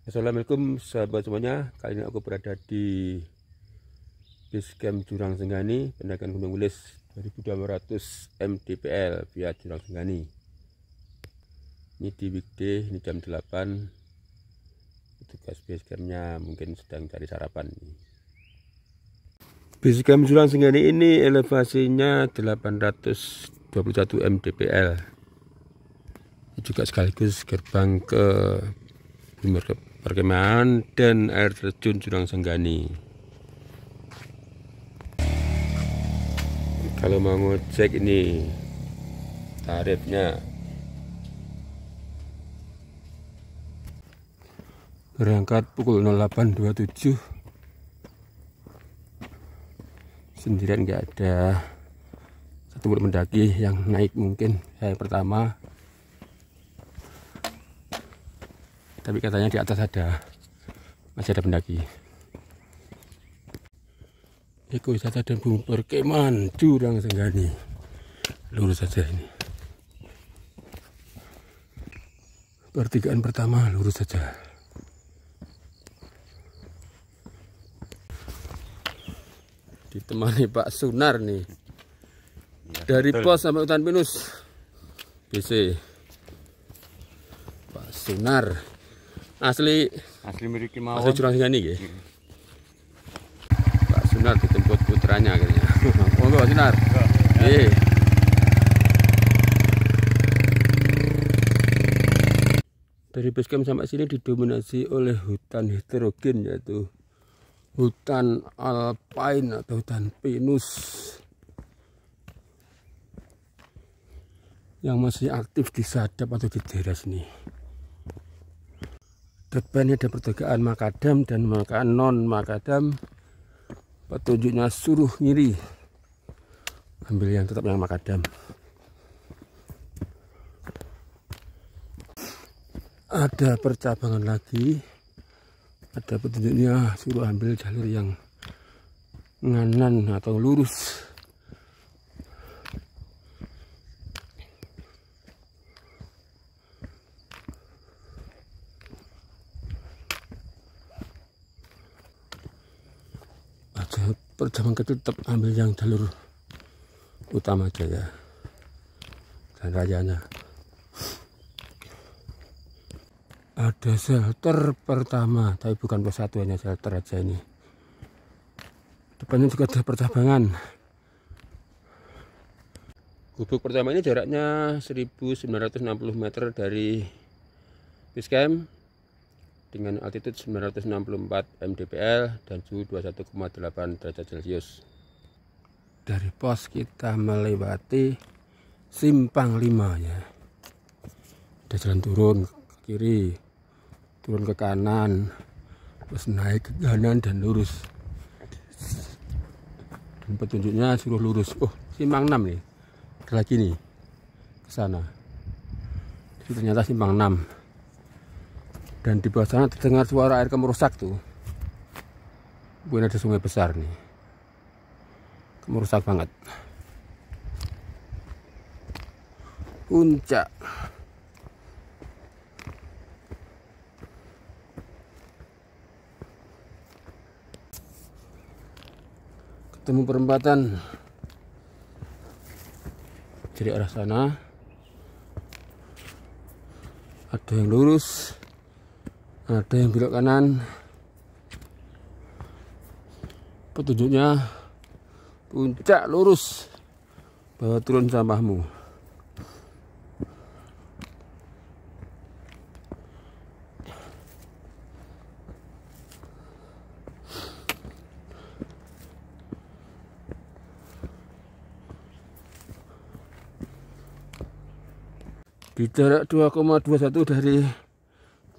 Assalamualaikum sahabat semuanya. Kali ini aku berada di base camp Jurang Senggani, pendakian Gunung Wilis 2200 mdpl via Jurang Senggani. Ini di weekday, ini jam 8. Petugas base campnya mungkin sedang cari sarapan. Base camp Jurang Senggani ini elevasinya 821 mdpl. Ini juga sekaligus gerbang ke perkemahan dan air terjun Jurang Senggani. Kalau mau ngecek ini tarifnya berangkat pukul 08.27, sendirian, nggak ada satu pendaki yang naik. Mungkin saya pertama, tapi katanya di atas masih ada pendaki. Ekowisata dan perkemahan Jurang Senggani, lurus saja ini. Pertigaan pertama lurus saja. Ditemani Pak Sunar nih, dari pos sampai hutan pinus BC. Pak Sunar asli mirip mawon. Asli Jurang Senggani ya. Pak Sunar dijemput putranya akhirnya. Monggo Pak Sunar. Nggih. Dari base camp sampai sini didominasi oleh hutan heterogen, yaitu hutan alpine atau hutan pinus yang masih aktif di Sadap atau di daerah sini. Depannya ada pertigaan makadam dan non makadam. Petunjuknya suruh ngiri, ambil yang tetap yang makadam. Ada percabangan lagi, ada petunjuknya suruh ambil jalur yang nganan atau lurus. Perjalanan kecil tetap ambil yang jalur utama aja ya, dan rayanya. Ada shelter pertama, tapi bukan pos satu, hanya shelter aja ini. Depannya juga ada percabangan. Gubuk pertama ini jaraknya 1960 meter dari base camp, dengan altitude 964 mdpl dan suhu 21,8 derajat Celcius. Dari pos kita melewati simpang 5 ya. Ada jalan turun ke kiri, turun ke kanan, terus naik ke kanan dan lurus. Dan petunjuknya suruh lurus. Oh, simpang 6 nih. Ada lagi nih ke sana. Jadi ternyata simpang 6. Dan di bawah sana terdengar suara air kemerusak tuh. Mungkin ada sungai besar nih. Kemerusak banget. Puncak. Ketemu perempatan. Jadi arah sana ada yang lurus, ada yang belok kanan. Petunjuknya puncak lurus, bawa turun sampahmu. Di jarak 2,21 dari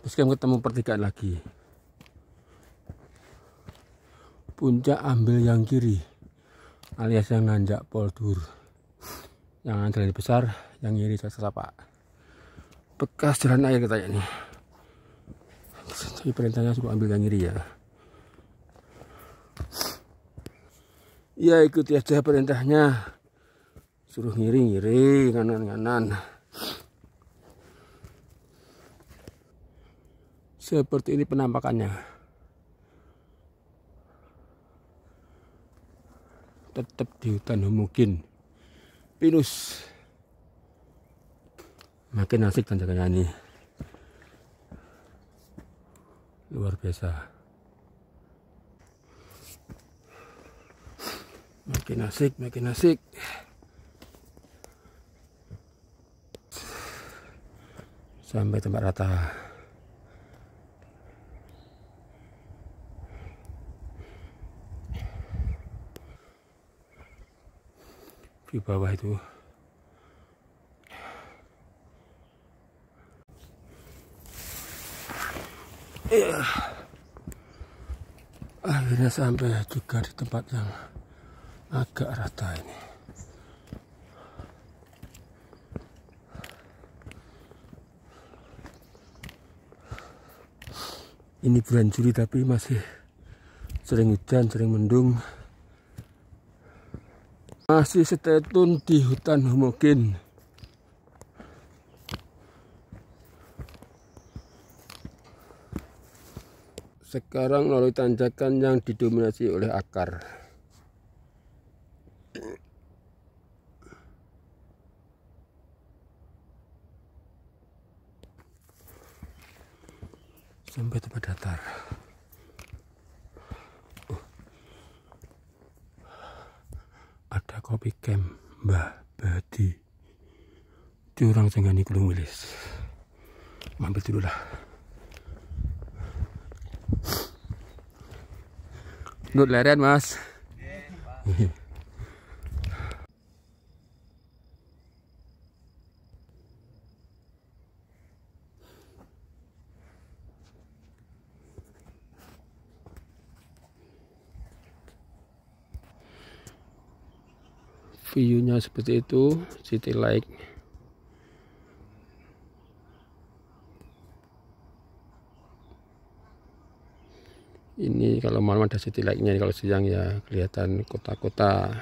base camp ketemu pertigaan lagi. Puncak ambil yang kiri, alias yang nanjak poldur. Yang jalan besar, yang kiri sapa. Bekas jalan air katanya nih. Jadi perintahnya suruh ambil yang kiri ya. Ya ikuti aja perintahnya. Suruh ngiri-ngiri, kanan-kanan. Seperti ini penampakannya. Tetap di hutan mungkin pinus. Makin asik tanjakannya ini. Luar biasa. Makin asik, makin asik. Sampai tempat rata. Di bawah itu akhirnya sampai juga di tempat yang agak rata ini. Ini bulan Juli tapi masih sering hujan, sering mendung. Masih stay tune di hutan homogen. Sekarang melalui tanjakan yang didominasi oleh akar. Sampai tempat datar. Ada kopi camp Mbah Badi. Curang Senggani Kulung Wilis. Mampir dulu lah. Nut leren mas. View-nya seperti itu, City Lake. Ini kalau malam ada City Lake-nya, kalau siang ya kelihatan kota-kota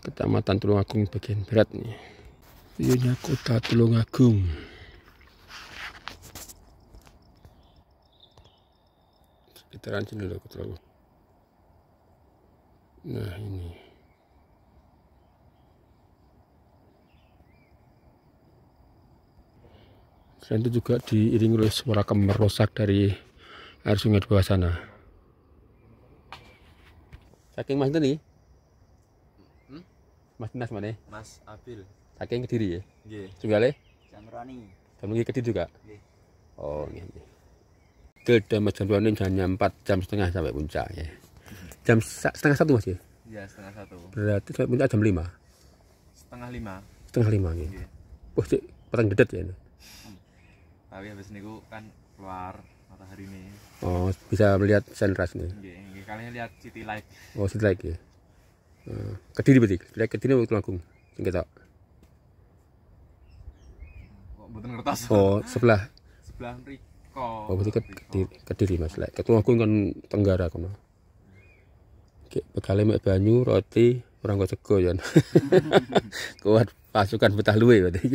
Kecamatan Tulungagung bagian barat nih. View-nya kota Tulungagung. Sekitaran sini loh, nah ini. Selain itu juga diiringi oleh suara kemerosak dari air sungai di bawah sana. Saking mas itu nih? Mas Dinas mana? Mas Abil. Saking Kediri ya? Nggih. Tunggale? Jamrani. Jamrani Kediri juga? Nggih. Oh nggih. Ke Mas Jamrani jamnya 4 jam setengah sampai puncak ya. Jam setengah 1 Mas ya? Iya, setengah 1. Berarti sampai puncak jam 5? Setengah 5. Setengah 5 ya? Nggih. Wah cik, petang dedet ya ini? Tapi habis niku kan keluar matahari ini. Oh, bisa melihat sunrise nih. Nggih, kalian lihat City Lake. Oh, City Lake ya. Kediri berarti. Kediri waktu Tulungagung. Sing ketok. Kok mboten ngertos. Oh, sebelah. Sebelah mriko. Oh, berarti Kediri Mas. Lek Tulungagung kan Tenggara kono. Kayak bekale mek banyu, roti, orang kok sego ya. Kuat pasukan betah luwe berarti.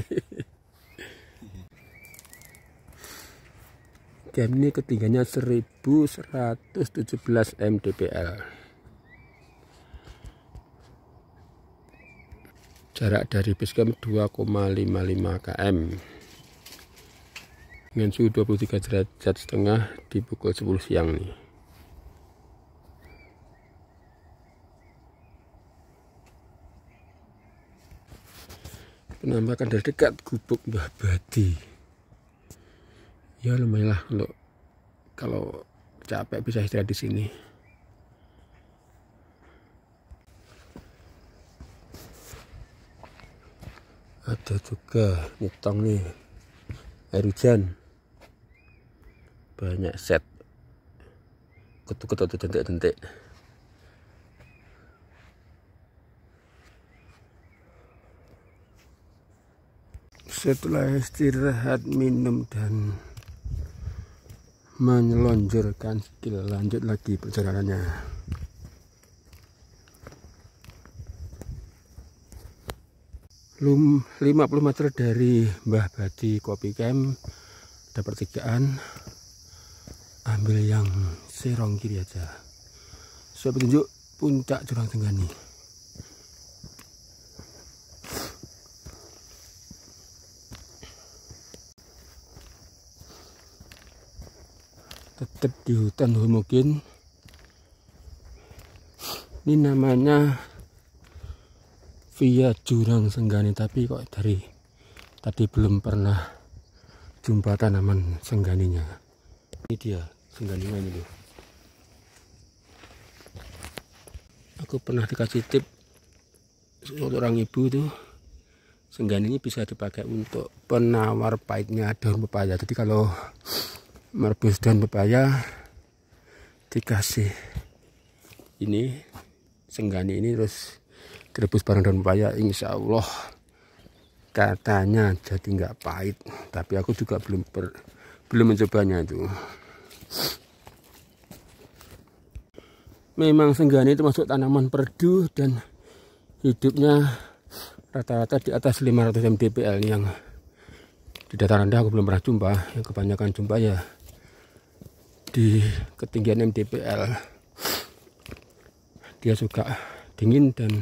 Jam ini ketinggiannya 1117 mdpl. Jarak dari base camp 2,55 km. Dengan suhu 23 derajat setengah di pukul 10 siang nih. Penampakan dari dekat gubuk Mbah Badi. Ya lumayan lah kalau capek bisa istirahat di sini. Ada juga nyetong nih air hujan, banyak set ketuk-ketuk dentik-dentik. Setelah istirahat, minum dan menyelonjorkan skill, lanjut lagi perjalanannya. Belum 50 meter dari Mbah Badi Kopi Camp ada pertigaan. ambil yang serong kiri aja. Saya petunjuk puncak Jurang Senggani. Tetap di hutan homogen. Ini namanya via Jurang Senggani, tapi kok dari tadi belum pernah jumpa tanaman sengganinya. Ini dia sengganinya ini loh. Aku pernah dikasih tip seorang ibu tuh, senggani ini bisa dipakai untuk penawar pahitnya daun pepaya. Jadi kalau merebus daun pepaya dikasih ini senggani ini terus direbus bareng daun pepaya, insya Allah katanya jadi nggak pahit. Tapi aku juga belum mencobanya itu. Memang senggani itu masuk tanaman perdu dan hidupnya rata-rata di atas 500 mdpl. Yang di dataran rendah aku belum pernah jumpa, yang kebanyakan jumpa ya di ketinggian mdpl. Dia suka dingin dan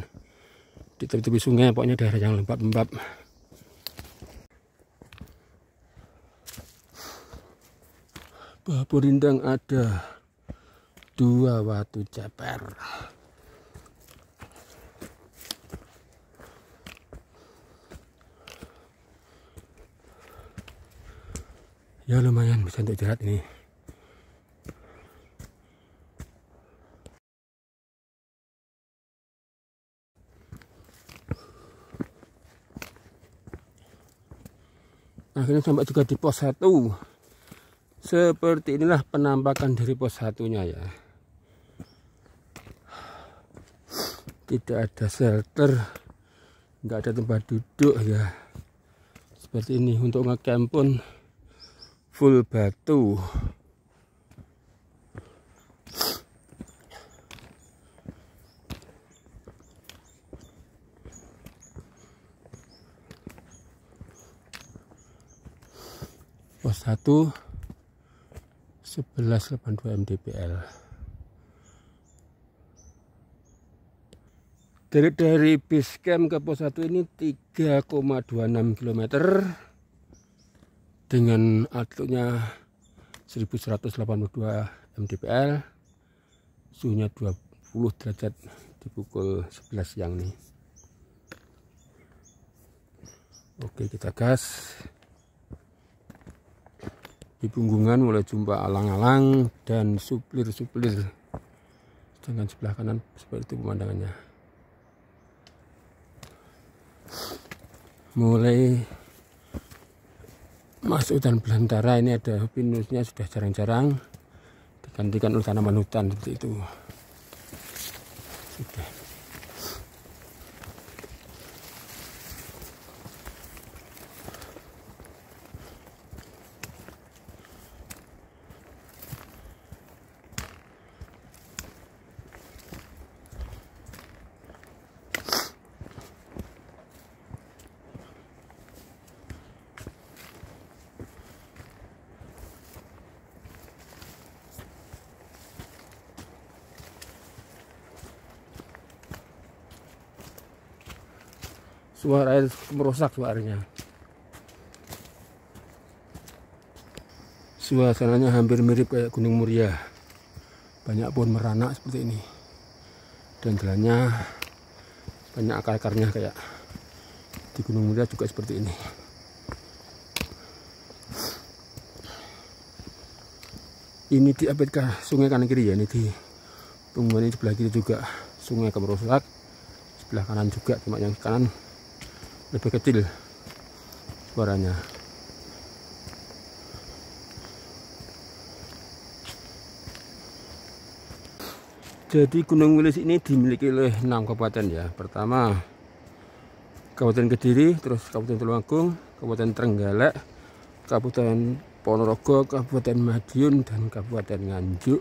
di tepi-tepi sungai, pokoknya daerah yang lembab-lembab. Babu rindang ada 2 watu ceper. Ya lumayan bisa untuk jerat ini. Akhirnya sampai juga di pos 1. Seperti inilah penampakan dari pos 1-nya ya. Tidak ada shelter, nggak ada tempat duduk ya. Seperti ini. Untuk ngecamp pun full batu. Pos 1 1182 mdpl. Dari base camp ke pos 1 ini 3,26 km dengan altitude-nya 1182 mdpl, suhunya 20 derajat di pukul 11 siang nih. Oke, kita gas. Di punggungan mulai jumpa alang-alang dan suplir-suplir. Sedangkan sebelah kanan seperti itu pemandangannya. Mulai masuk hutan belantara, ini ada pinusnya sudah jarang-jarang, digantikan oleh tanaman hutan seperti itu. Sudah. Suara air merusak suaranya. Suasananya hampir mirip kayak Gunung Muria. Banyak pohon meranak seperti ini. Dan jalannya banyak akar-akarnya kayak di Gunung Muria juga seperti ini. Ini di apit sungai kanan kiri ya, ini di punggungan ini sebelah kiri juga sungai Kemerosak. Sebelah kanan juga, cuma yang kanan lebih kecil suaranya. Jadi Gunung Wilis ini dimiliki oleh 6 kabupaten ya. Pertama Kabupaten Kediri, terus Kabupaten Tulungagung, Kabupaten Trenggalek, Kabupaten Ponorogo, Kabupaten Madiun, dan Kabupaten Nganjuk.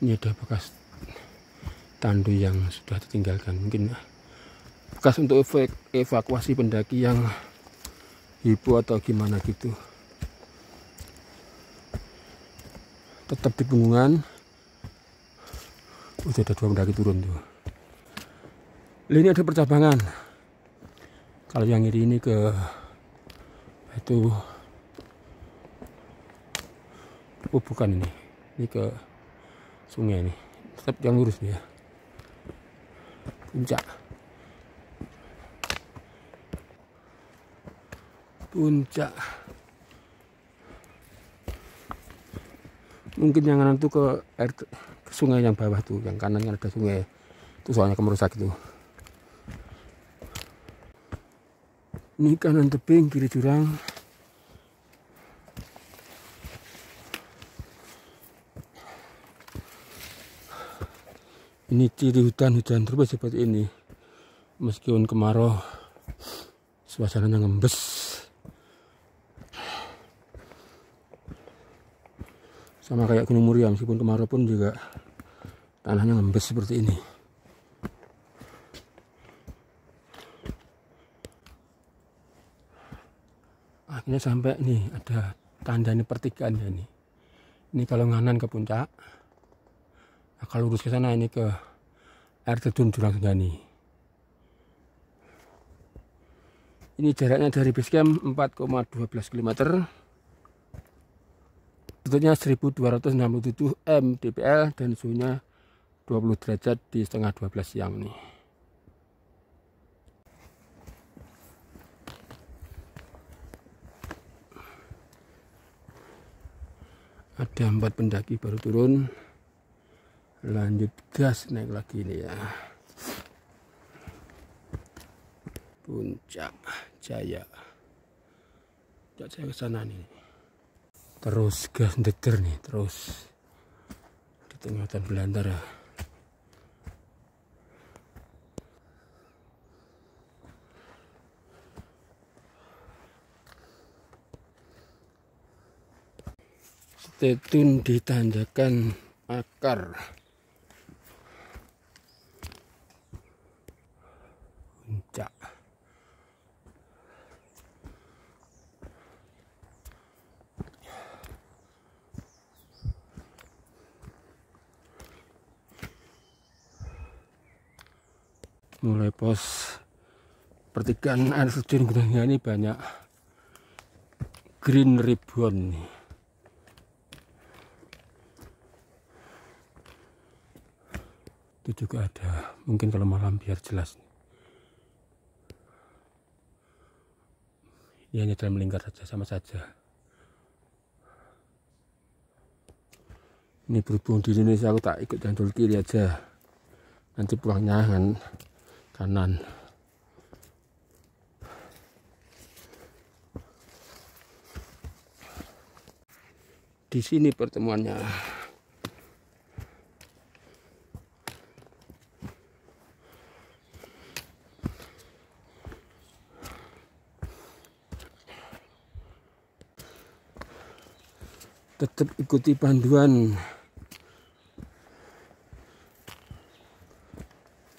Ini ada bekas tandu yang sudah ditinggalkan, mungkin bekas untuk evakuasi pendaki yang hipo atau gimana gitu. tetap di punggungan. Udah ada 2 pendaki turun tuh. Ini ada percabangan. Kalau yang ini ke itu, oh bukan ini ke sungai ini. Tetap yang lurus nih ya. Puncak. Mungkin yang kanan tuh ke air, ke sungai yang bawah tuh, yang kanan kan ada sungai. Itu soalnya kemerusak itu. Ini kanan tebing, kiri jurang. Ini ciri hujan terus seperti ini. Meskipun kemarau, suasananya ngembes. Sama kayak Gunung Muria, meskipun kemarau pun juga tanahnya ngembes seperti ini. Akhirnya sampai nih, ada tanda ini pertigaan ya nih. Ini kalau nganan ke puncak. Nah, kalau lurus ke sana ini ke air terjun Jurang Sendani. Ini jaraknya dari base camp 4,12 km. Altitude-nya 1267 mdpl dan suhunya 20 derajat di setengah 12 siang nih. Ada 4 pendaki baru turun. Lanjut gas naik lagi nih ya. Puncak Jaya. Saya ke sana nih. Terus gas ndeter nih, terus di tengah hutan belantara. Stay tune di tanjakan Akar. Puncak. Mulai pos pertigaan air terjun Gunungnya ini banyak green ribbon nih. Itu juga ada, mungkin kalau malam biar jelas. Ini hanya dalam melingkar saja, sama saja. Ini berhubung di Indonesia aku tak ikut jandul kiri aja. Nanti pulangnya kanan. Di sini pertemuannya. Tetap ikuti panduan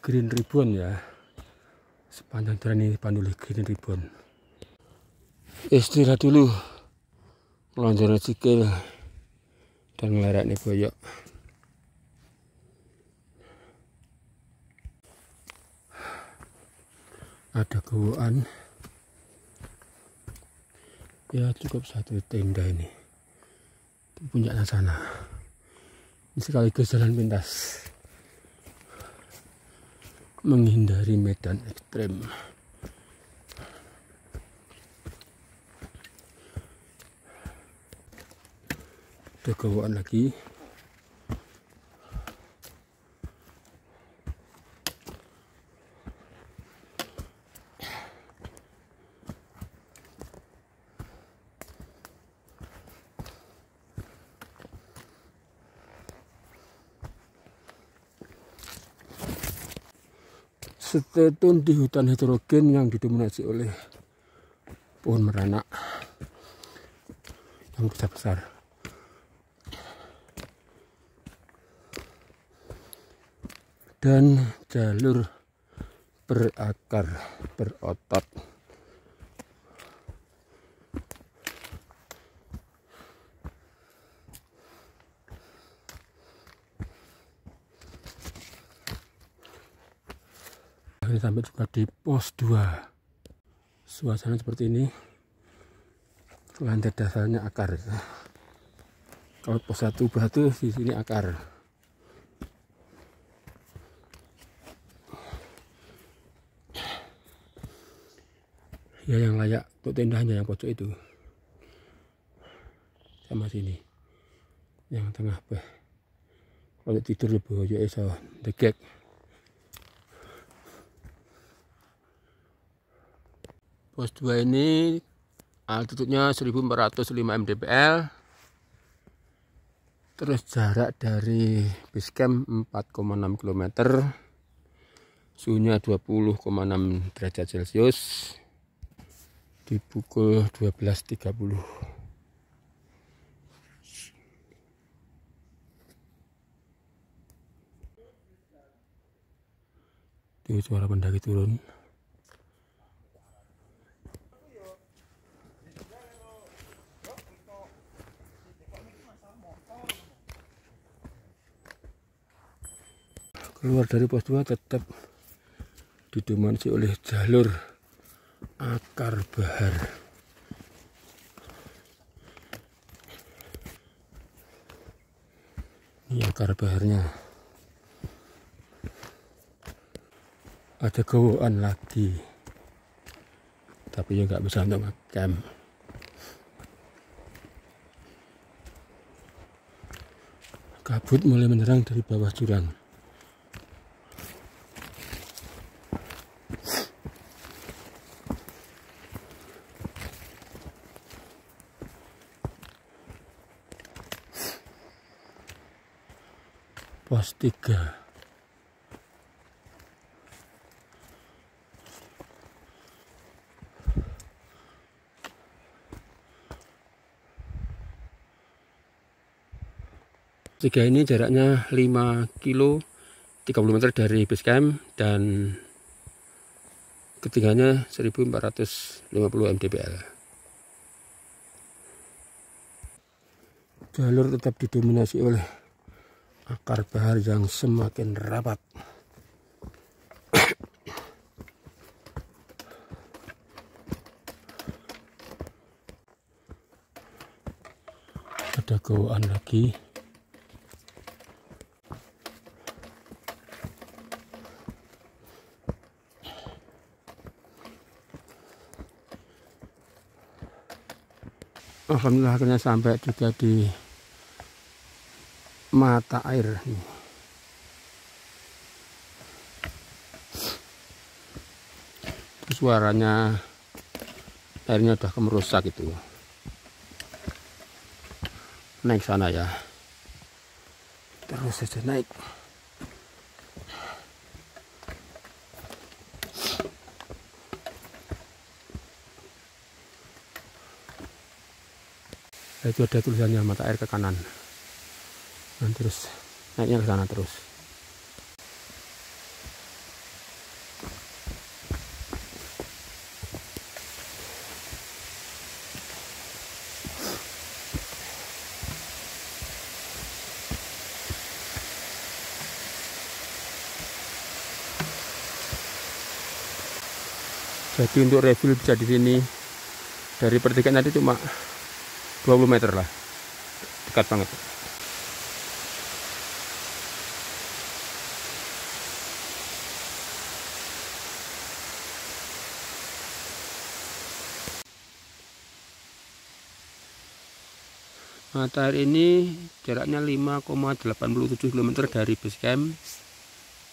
green ribbon ya. Sepanjang jalan ini dipandu oleh green ribbon. Istirahat dulu, melonjor sikil dan ngelerak nih boyok. Ada gowaan ya, cukup 1 tenda ini. Puncaknya sana. Ini sekaligus jalan pintas menghindari medan ekstrem. Ada gowaan lagi. Stay tune di hutan heterogen yang didominasi oleh pohon meranak yang besar-besar. Dan jalur berakar, berotot. akhirnya sampai juga di pos 2. Suasana seperti ini. Lantai dasarnya akar. Kalau pos 1 batu, di sini akar. Ya, yang layak untuk tenda hanya yang pojok itu, sama sini, yang tengah bah. Kalau tidur di bawah ya iso degek. Pos 2 ini altitude-nya 1405 mdpl. Terus jarak dari base camp 4,6 km. Suhunya 20,6 derajat Celcius. Di pukul 12.30. Itu suara pendaki turun. Keluar dari pos 2 tetap didominasi oleh jalur akar bahar. Ini akar baharnya. Ada gowaan lagi, tapi ya nggak bisa untuk ngecamp. Kabut mulai menyerang dari bawah jurang. Pos 3. Tiga ini jaraknya 5 kilo 30 meter dari base camp, dan ketinggiannya 1450 mdpl. Jalur tetap didominasi oleh akar bahar yang semakin rapat. Ada gowaan lagi. Alhamdulillah akhirnya sampai juga di mata air. Suaranya airnya udah kemerusak itu. Naik sana ya. Terus saja naik. Itu ada tulisannya mata air ke kanan. Dan terus naiknya ke sana terus. Jadi untuk refill bisa di sini. Dari pertigaan tadi cuma 20 meter lah. Dekat banget. Mata air ini jaraknya 5,87 km dari base camp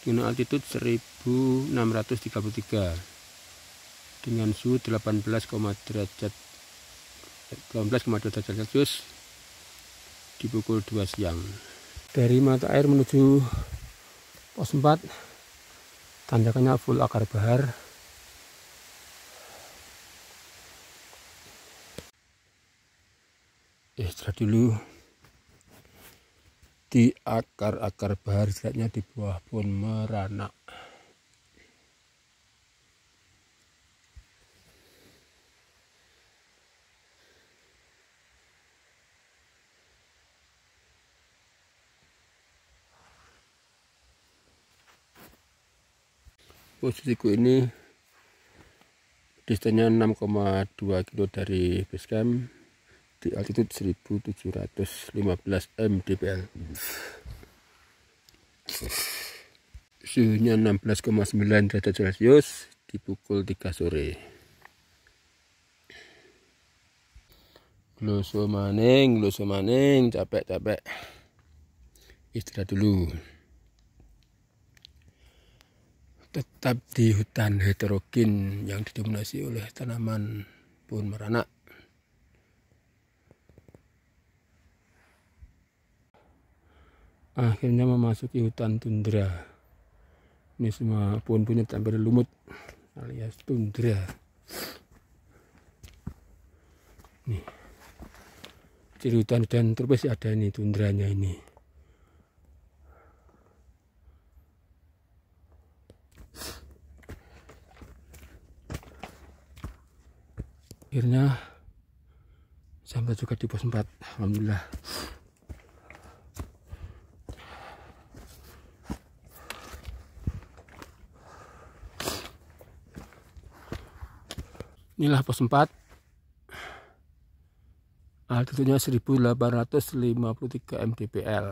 dengan altitude 1633 dengan suhu 18,2 derajat Celcius di pukul 2 siang. Dari mata air menuju pos 4, tanjakannya full akar bahar. Istirahat dulu di akar-akar bahar, istirahatnya di bawah pohon merana. Posisiku ini distansinya 6,2 kilo dari base camp di altitude 1715 mdpl. Suhunya 16,9 derajat celcius di pukul 3 sore. Gloso maning, capek. Istirahat dulu. Tetap di hutan heterogen yang didominasi oleh tanaman pohon meranak. Akhirnya memasuki hutan tundra. Ini semua pohon-pohonnya tampil lumut alias tundra. Nih, ciri hutan dan tropis ada ini tundranya ini. Akhirnya sampai juga di pos 4. Alhamdulillah. Inilah pos 4. Altitude-nya 1853 mdpl.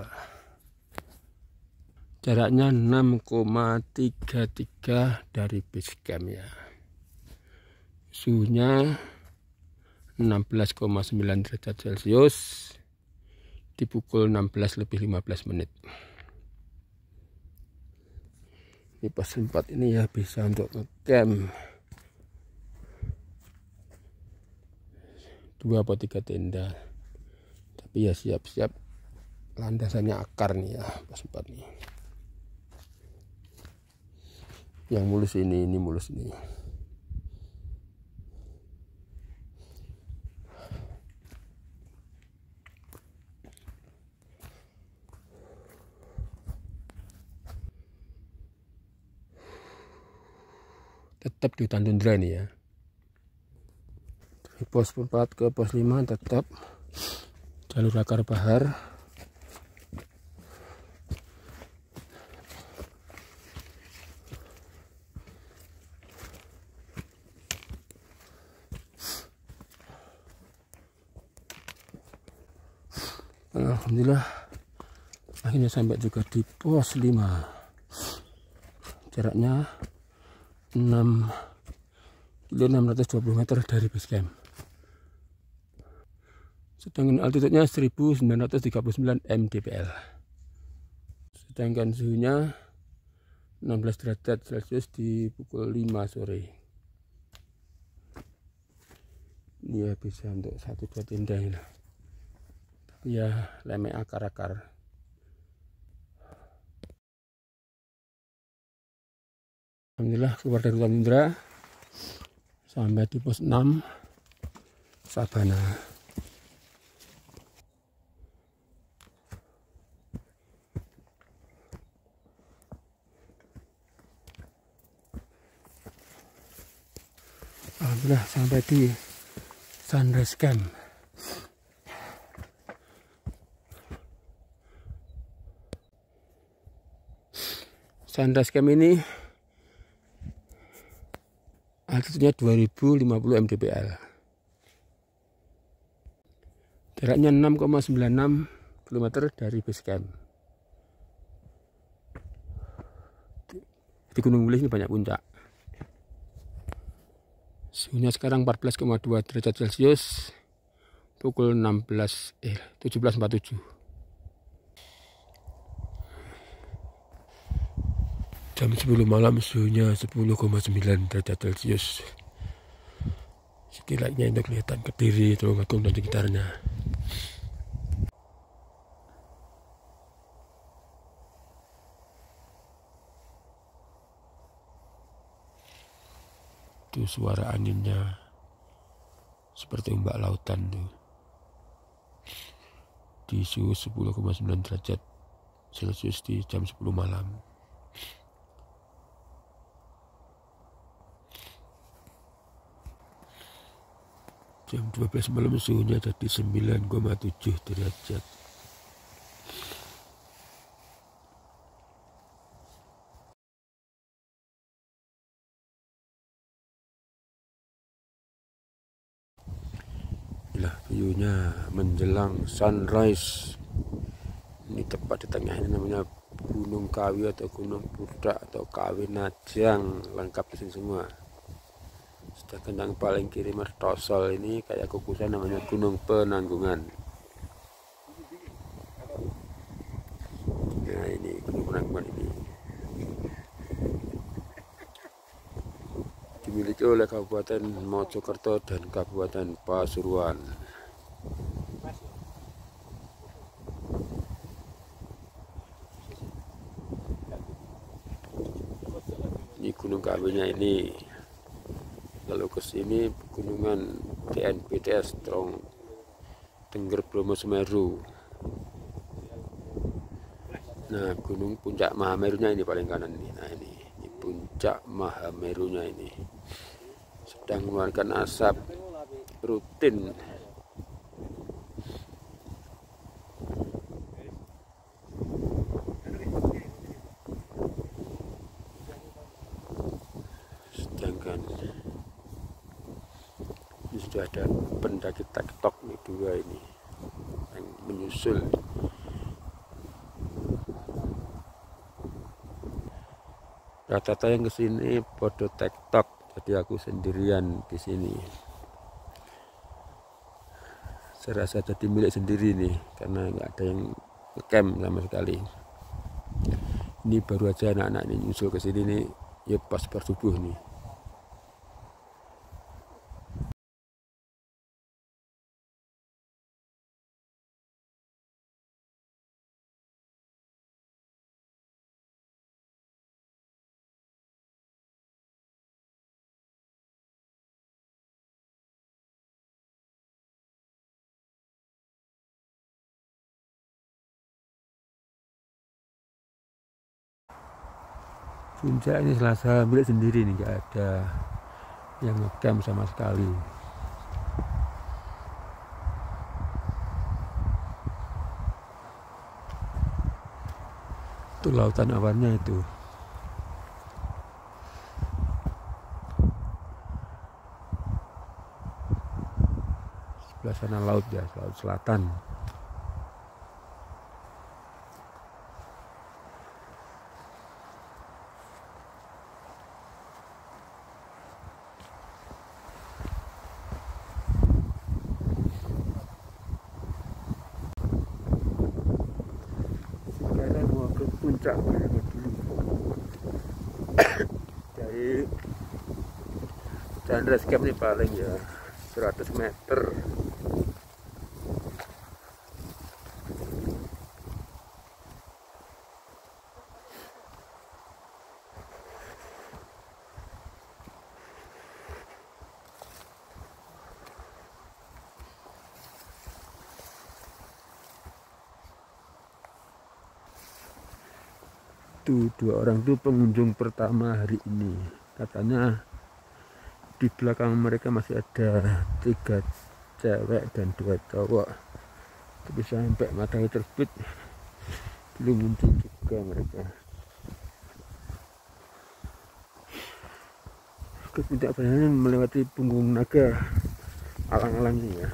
Jaraknya 6,33 dari base camp ya. Suhunya 16,9 derajat celcius di pukul 16:15 menit. Ini pos 4 ini ya bisa untuk ngecamp 2 atau 3 tenda, tapi ya siap-siap landasannya akar nih ya pos 4 nih. Yang mulus ini mulus nih. Tetap di hutan tundra ini ya. Dari pos 4 ke pos 5 tetap jalur akar bahar. Alhamdulillah akhirnya sampai juga di pos 5. Jaraknya 620 meter dari base camp. Sedangkan altitude-nya 1939 mdpl. Sedangkan suhunya 16 derajat celcius di pukul 5 sore. Ini ya bisa untuk 1-2 tenda ini. Tapi ya lemek akar-akar. Alhamdulillah keluar dari hutan tundra sampai di pos 6 sabana. Alhamdulillah sampai di sunrise camp. Sunrise camp ini altitude-nya 2050 mdpl. Jaraknya 6,96 km dari base camp. Di Gunung Wilis ini banyak puncak. Suhunya sekarang 14,2 derajat celcius pukul 17.47. Jam 10 malam suhunya 10,9 derajat celcius. Setidaknya itu kelihatan Kediri, Tulungagung dan sekitarnya. Itu suara anginnya seperti ombak lautan tuh. Di suhu 10,9 derajat celcius di jam 10 malam. Jam 12 malam suhunya jadi 9,7 derajat. Inilah view-nya menjelang sunrise. Ini tepat di tengah, ini namanya Gunung Kawi atau Gunung Pudak atau Kawi Najang, lengkap di sini semua. Sedangkan yang paling kiri Mertosol ini kayak kukusan, namanya Gunung Penanggungan. Nah ini Gunung Penanggungan ini dimiliki oleh Kabupaten Mojokerto dan Kabupaten Pasuruan. Ini Gunung Kawinya ini. Lalu ke sini pegunungan TNPTS Tengger Bromo Semeru. Nah, Gunung Puncak Mahamerunya ini paling kanan ini. Nah, ini Puncak Mahamerunya ini sedang mengeluarkan asap rutin. Sedangkan ini sudah ada pendaki tektok nih, dua ini yang menyusul. Rata-rata yang kesini podo tektok, jadi aku sendirian di sini. Serasa jadi milik sendiri nih, karena nggak ada yang ngecamp sama sekali. Ini baru aja anak-anak ini nyusul ke sini nih, ya pas bersubuh nih. Puncak ini selasa milik sendiri nih, nggak ada yang ngecamp sama sekali. Itu lautan awannya itu. Sebelah sana laut ya, laut selatan. Sekarang mau ke puncak dulu. Dari sunrise camp ini paling ya 100 meter. Tuh, dua orang tuh pengunjung pertama hari ini. Katanya di belakang mereka masih ada 3 cewek dan 2 cowok. Tapi sampai matahari terbit belum muncul juga mereka. Ke puncak Bayangan melewati Punggung Naga, alang-alang ini ya.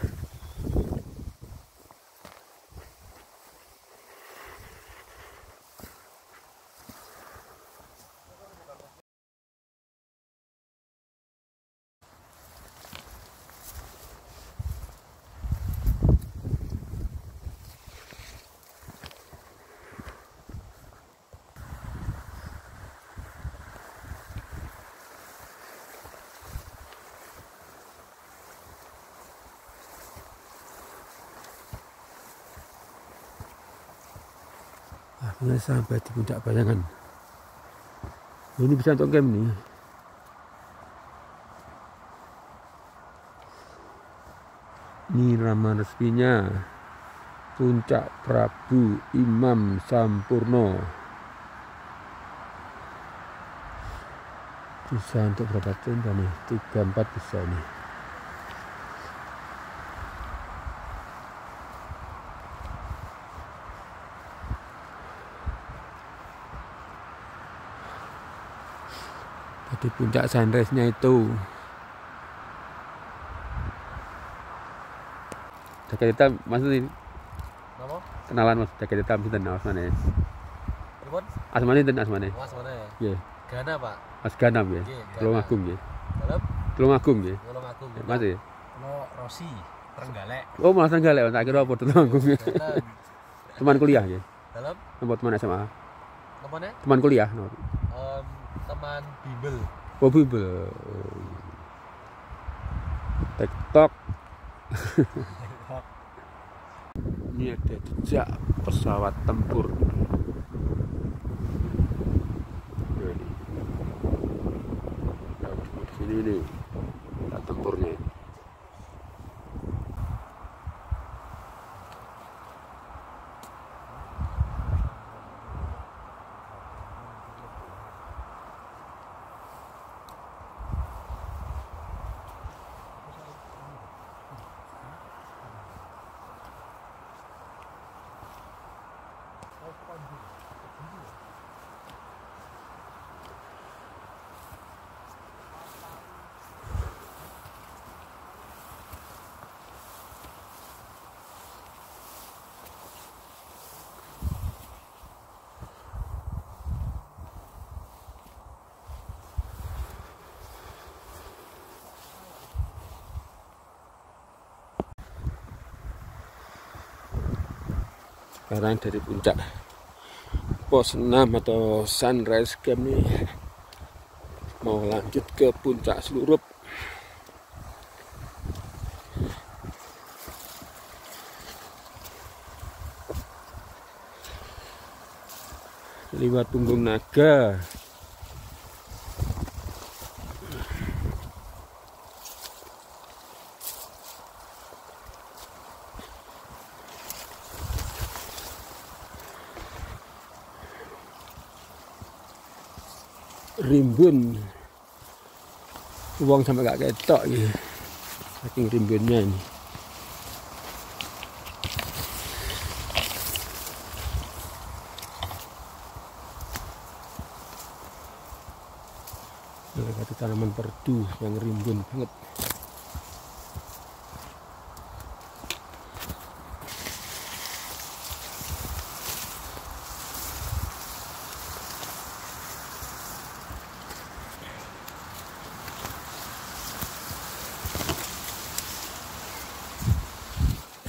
Akhirnya sampai di Puncak Bayangan. Ini bisa untuk camp nih. Ini nama resminya Puncak Prabu Imam Sampurno. Bisa untuk berapa tenda nih? 3-4 bisa nih. Di puncak sunrise-nya itu jaket hitam maksudnya Napa? kenalan Mas jaket hitam sinten asmane? Pripun? Asmane sinten asmane? Mas mana ya? Nggih. Gana, Pak. Mas Ganam nggih. Nggih, Gana. Tulungagung nggih. Dalam Tulungagung nggih. Tulung Agung. Mas ya. Ono Rosi, Trenggalek. Oh, Mas Trenggalek tak kira apa Tulungagung. Dalam Teman kuliah nggih. dalam Napa teman SMA? namanya Teman kuliah napa? teman bimbel. Oh, Bimbel. TikTok. Ini ada jejak pesawat tempur. Nah, ini. Nah, di sini nih pesawat tempurnya. Sekarang dari puncak pos 6 atau sunrise camp nih mau lanjut ke puncak Slurup. Lewat Punggung Naga. Rimbun uang sampai gak ketok ya, saking rimbunnya ini. Lihat tanaman perdu yang rimbun banget.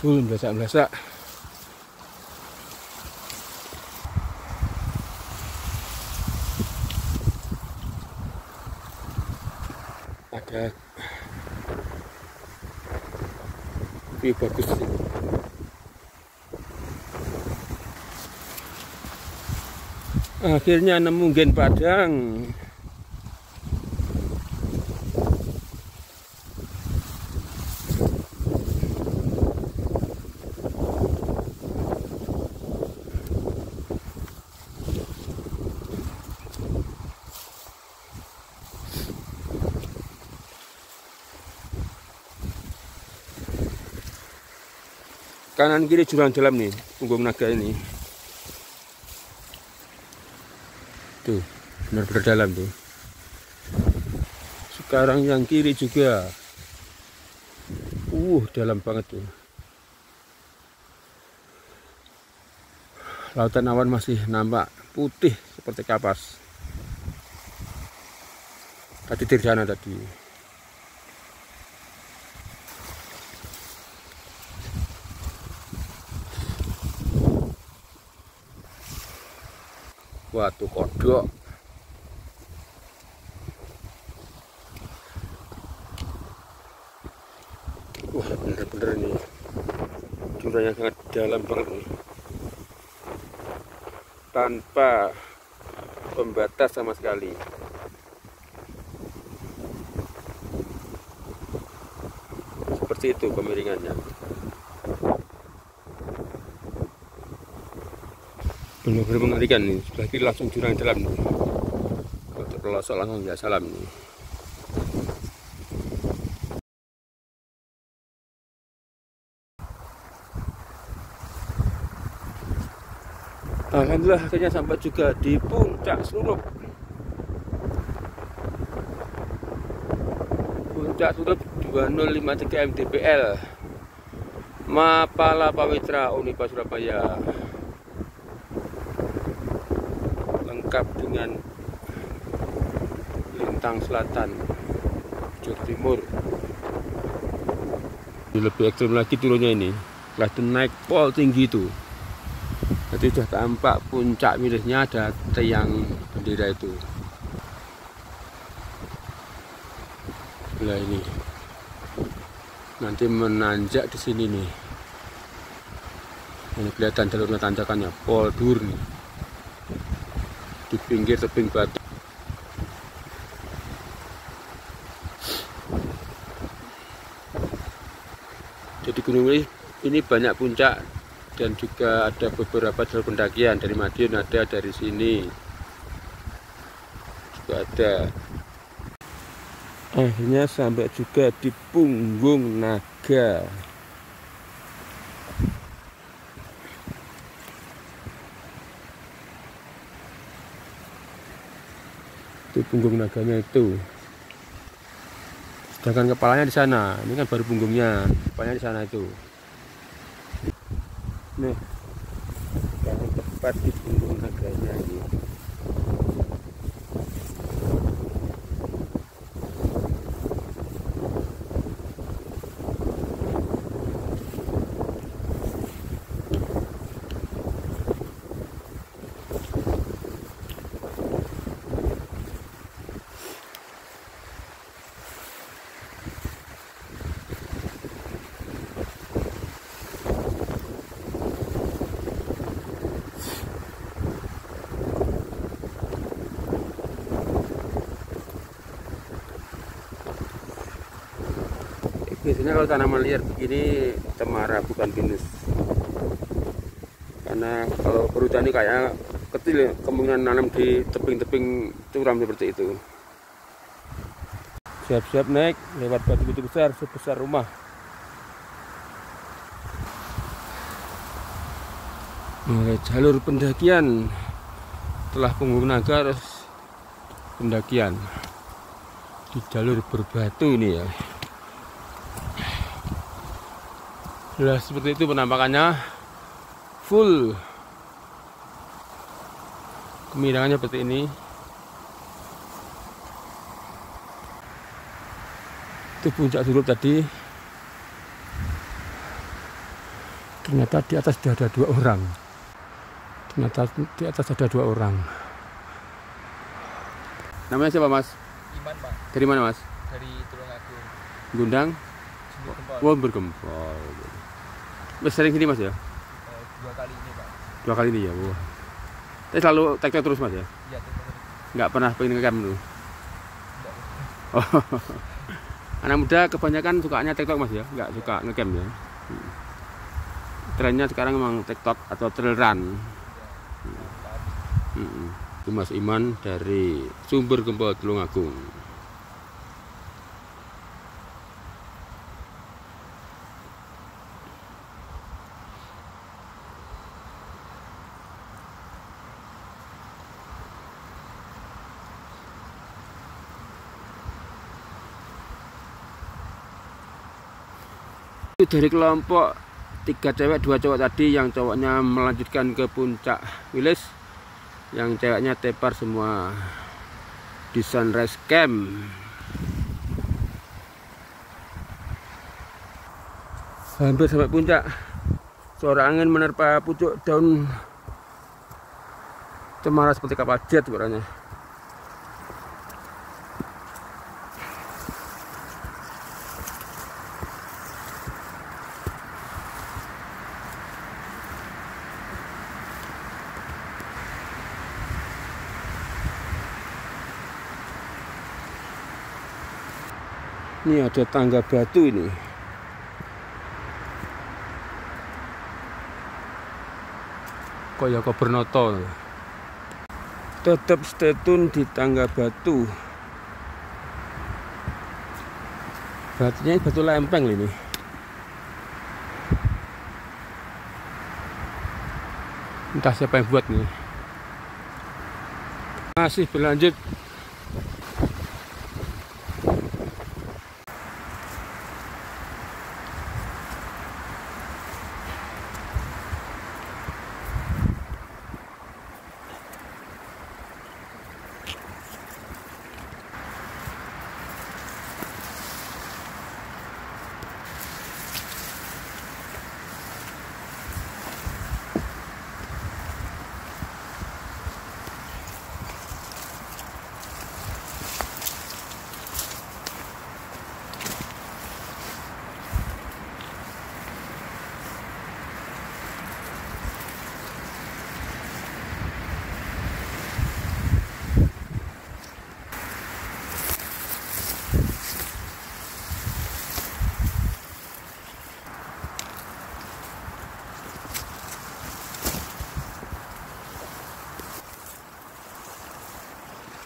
Full belasak-belasak. Ada view bagus sih. Akhirnya nemu Gen Padang. Kanan kiri jurang dalam nih, Punggung Naga ini. Tuh, benar-benar dalam tuh. Sekarang yang kiri juga. Dalam banget tuh. Lautan awan masih nampak putih seperti kapas. Tadi di sana tadi. Watu kodok. Wah, bener-bener ini jurang yang sangat dalam banget nih. Tanpa pembatas sama sekali. Seperti itu kemiringannya. Benar-benar mengerikan nih, sebelah kiri langsung jurang dalam nih. Untuk pelosok langsung ya salam nih. Alhamdulillah akhirnya sampai juga di puncak Slurup. Puncak Slurup 2053 mdpl. Mapala Pawitra Unipa Surabaya, lengkap dengan lintang selatan, Jawa Timur. Ini lebih ekstrem lagi turunnya ini, setelah itu naik pol tinggi itu. Jadi sudah tampak puncak mirisnya, ada tiang bendera itu. Nah ini nanti menanjak di sini nih. Ini kelihatan jalurnya tanjakannya, poldur nih. Di pinggir tebing batu. Jadi gunung ini banyak puncak dan juga ada beberapa jalur pendakian. Dari Madiun ada, dari sini juga ada. Akhirnya sampai juga di Punggung Naga. Itu punggung naganya itu. Sedangkan kepalanya di sana. Ini kan baru punggungnya, kepalanya di sana itu. Nih, yang tepat di punggung naganya ini. Biasanya kalau tanaman liar begini cemara, bukan pinus. Karena kalau perhutani kayak kecil ya, kemungkinan nanam di tebing-tebing curam seperti itu. Siap-siap naik lewat batu-batu besar sebesar rumah. Mulai jalur pendakian setelah Punggung Naga harus pendakian di jalur berbatu ini ya. Nah, seperti itu penampakannya, full kemiringannya seperti ini. Itu puncak dulu tadi. Ternyata di atas sudah ada 2 orang. Ternyata di atas ada 2 orang. Namanya siapa, Mas? Iman, Pak. Dari mana, Mas? Dari Tulungagung. Gundang? Sumber Gempol. Oh, bergempol. Mas sering sini, Mas ya? 2 kali ini, Pak. 2 kali ini ya, wah. Tapi selalu tek-tek terus, Mas ya? Iya, terus. Nggak pernah pengen ngecamp dulu? Enggak. Oh. Anak muda kebanyakan sukanya TikTok, Mas ya? Nggak suka ngecamp ya? Trennya sekarang memang TikTok atau trail run. Itu Mas Iman dari Sumber Gempol Tulungagung. Dari kelompok 3 cewek 2 cowok tadi, yang cowoknya melanjutkan ke puncak Wilis, yang ceweknya tepar semua di Sunrise Camp. Hampir sampai puncak, suara angin menerpa pucuk daun cemara seperti kapal jet suaranya. Ini ada tangga batu ini. Kaya Bernoto. Tetap stay tune di tangga batu. Batunya batu lempeng ini. Entah siapa yang buat nih. Masih berlanjut.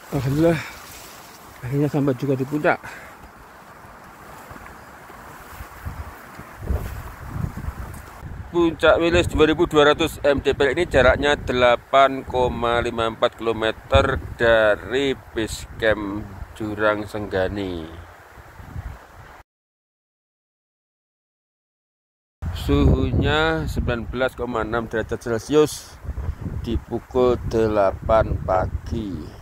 Alhamdulillah akhirnya sampai juga di puncak. Puncak Wilis 2200 mdpl ini jaraknya 8,54 km dari base camp Jurang Senggani. Suhunya 19,6 derajat Celcius di pukul 8 pagi.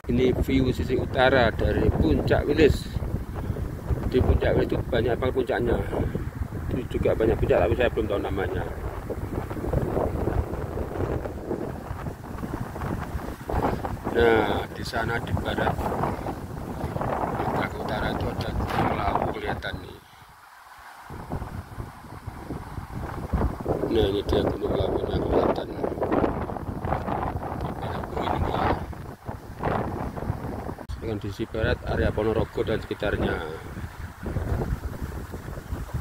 Ini view sisi utara dari Puncak Wilis. Di Puncak Wilis itu banyak banget puncaknya. Itu juga banyak puncak tapi saya belum tahu namanya. Nah, di sana di barat agak ke utara itu ada Gunung Lawu kelihatan nih. Nah, ini dia Gunung Lawunya kelihatan. Dengan di sisi barat area Ponorogo dan sekitarnya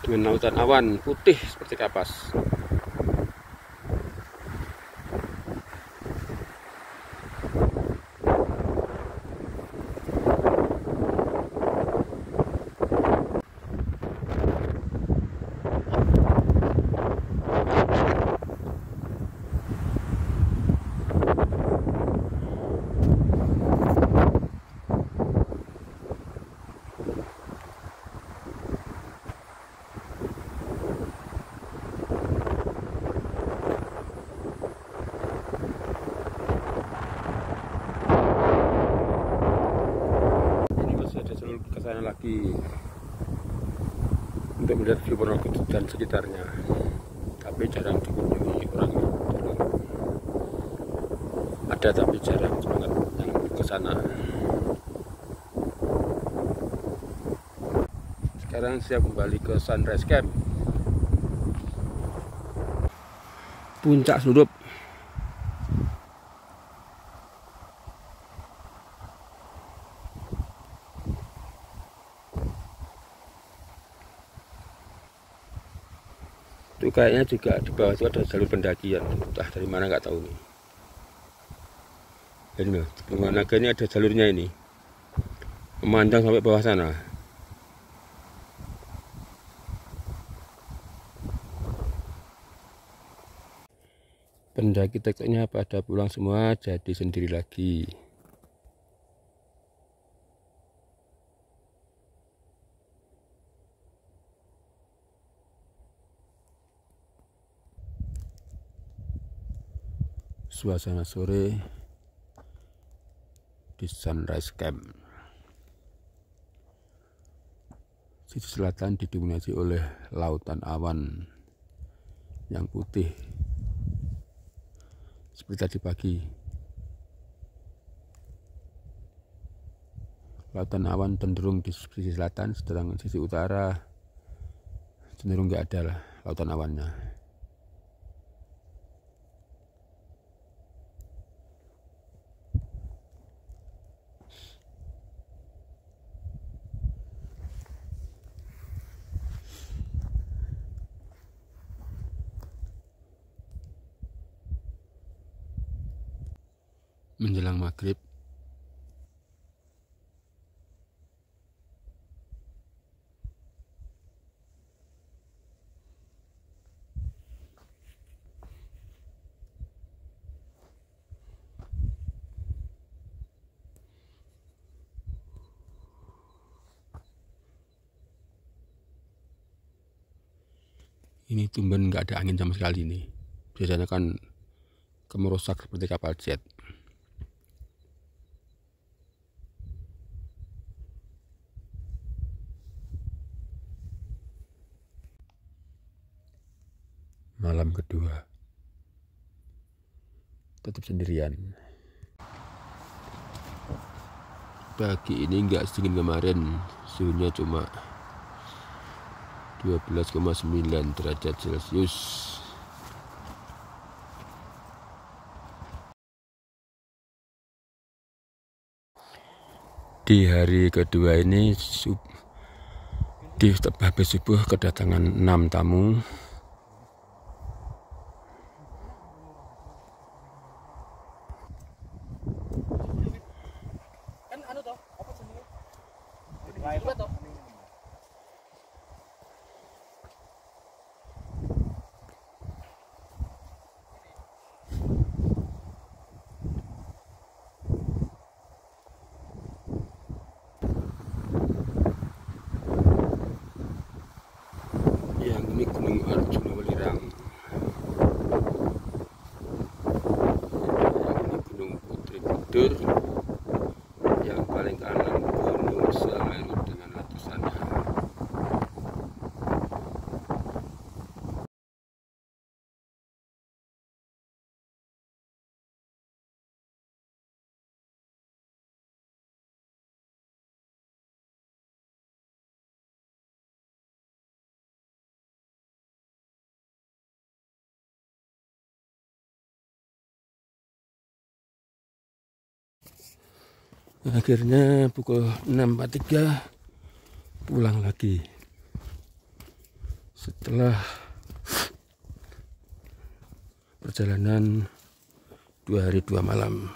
dengan lautan awan putih seperti kapas. Ke sana lagi untuk melihat view Ponorogo dan sekitarnya, tapi jarang dikunjungi orangnya. Ada tapi jarang banget yang ke sana. Sekarang siap kembali ke Sunrise Camp. Puncak Slurup. Itu kayaknya juga di bawah itu ada jalur pendakian, entah dari mana nggak tahu nih. Ini loh, sebelum naga ini ada jalurnya ini, memanjang sampai bawah sana. Pendaki teksnya pada pulang semua, jadi sendiri lagi. Suasana sore di Sunrise Camp. Sisi selatan didominasi oleh lautan awan yang putih seperti tadi pagi. Lautan awan cenderung di sisi selatan, sedangkan sisi utara cenderung nggak ada lah lautan awannya. Menjelang maghrib, ini tumben nggak ada angin sama sekali nih. Biasanya kan kemerosak seperti kapal jet. Malam kedua tetap sendirian. Pagi ini nggak sedingin kemarin, suhunya cuma 12,9 derajat Celcius. Di hari kedua ini di habis subuh kedatangan 6 tamu. Borobudur, yang paling kanan Gunung Semeru dengan letusannya. Akhirnya pukul 6.43 pulang lagi setelah perjalanan 2 hari 2 malam.